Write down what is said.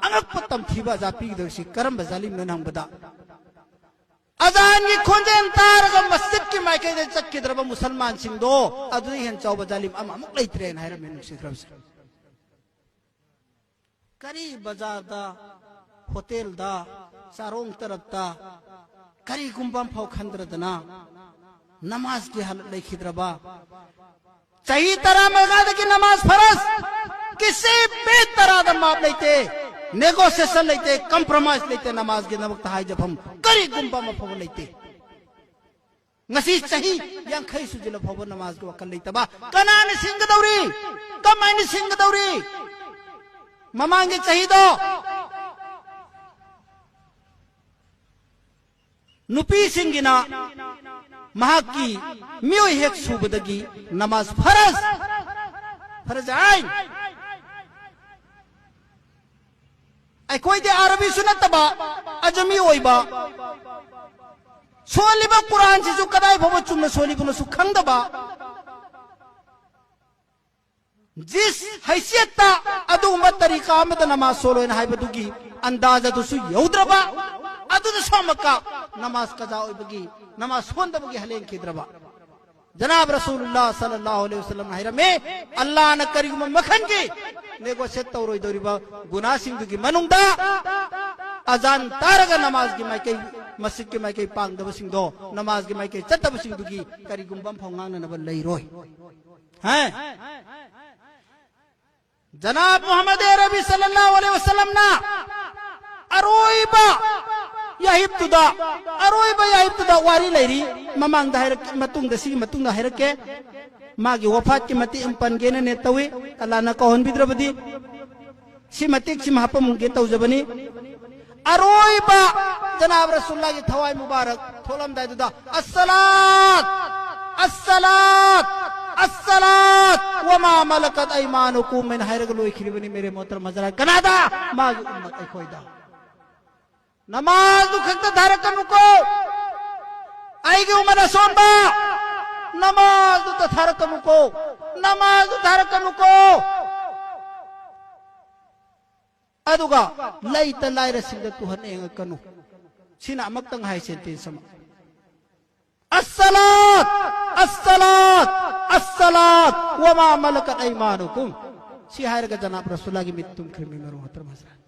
अंगप तमथीबा जापीगदसी करम जालिम न नंगबदा अजान की खोंजेन तारग मस्जिद की माइके दे चक्किद्रब मुसलमान सिंदो अदुई हेन चौब जालिम अमुक लेत्रेन हायर मेनु सिख्रबस करी बाजार दा होटल दा सारोंग तरफ दा करी गुंबम फाव खंद्रदना नमाज की हालत लेखिद्रबा सही तरह मगाद की नमाज फरज किसी भी तरह दा माप लेते नेगोशिएशन लेते कंप्रोमाइज लेते नमाज के नमक हाय जब हम करी गुंबा में फव लेते ngasi sahi yang khai sujila phabo namaz ko wakal leita ba kanani singdawri kamaini singdawri mamangi sahi do nupi singina mahaki miyoi hek subadagi namaz faraz ain ai koi de arabi sunataba ajami oiba सोलिबा Quran से जो कदाई भव चुम सोलिबुन सु खंगदबा जिस हैसियत अदुम तरीका में नमाज सोलो हाइबदुगी अंदाज अदुसु यौद्रबा अदु सोमका नमाज कजा ओइबगी नमाज सोंदबगी हलेन किद्रबा जनाब रसूलुल्लाह सल्लल्लाहु अलैहि वसल्लम हाइरमे अल्लाह न करिगुम मखन की नेगोशिएट तौरोय दोरिबा गुनाह सिंगदुगी मनुंगदा अजान तारगा नमाज की माइके मस्जिद के माइके पांगदब सिंगदो नमाज के माइके चतब सिंगदुगी करिगुंबम फौंगांग नब लैरोय हैं जनाब मोहम्मद अरबी सल्लल्लाहु अलैहि वसल्लम ना अरोइबा याहिब्तुदा वारी लैरी ममांग दा हैरक मतुंग दा सिगी मतुंग दा हैरके मागी वफात की मति इंपन गेने ने तवे अल्लाह न कहन बिद्रबदी सी मतिक सी महापमुंगे तौजबनी अरोइबा जनाब रसूलुल्लाह की थवाई मुबारक थोलम दायदुदा अस्सलात अस्सलात अस्सलात वमा मलकत ऐमानुकुम मिन हैरगलो इखरिबनी मेरे मोहतरम हजरात कनादा माग उम्मत ए खोइदा नमाज दुखत धारकन को आएगी उमर सोनबा नमाज दु धारकन को नमाज धारकन को अदुगा लैत लाइर सिंग तुहन एंग कनु सिना मक्तंग हाय सेंटेंस सम अस्सलात अस्सलात अस्सलात वमा मलकत ऐमानुकुम सी हायर का जनाब रसूलुल्लाह की मित्तुम खिरमी मरो हतर मसरा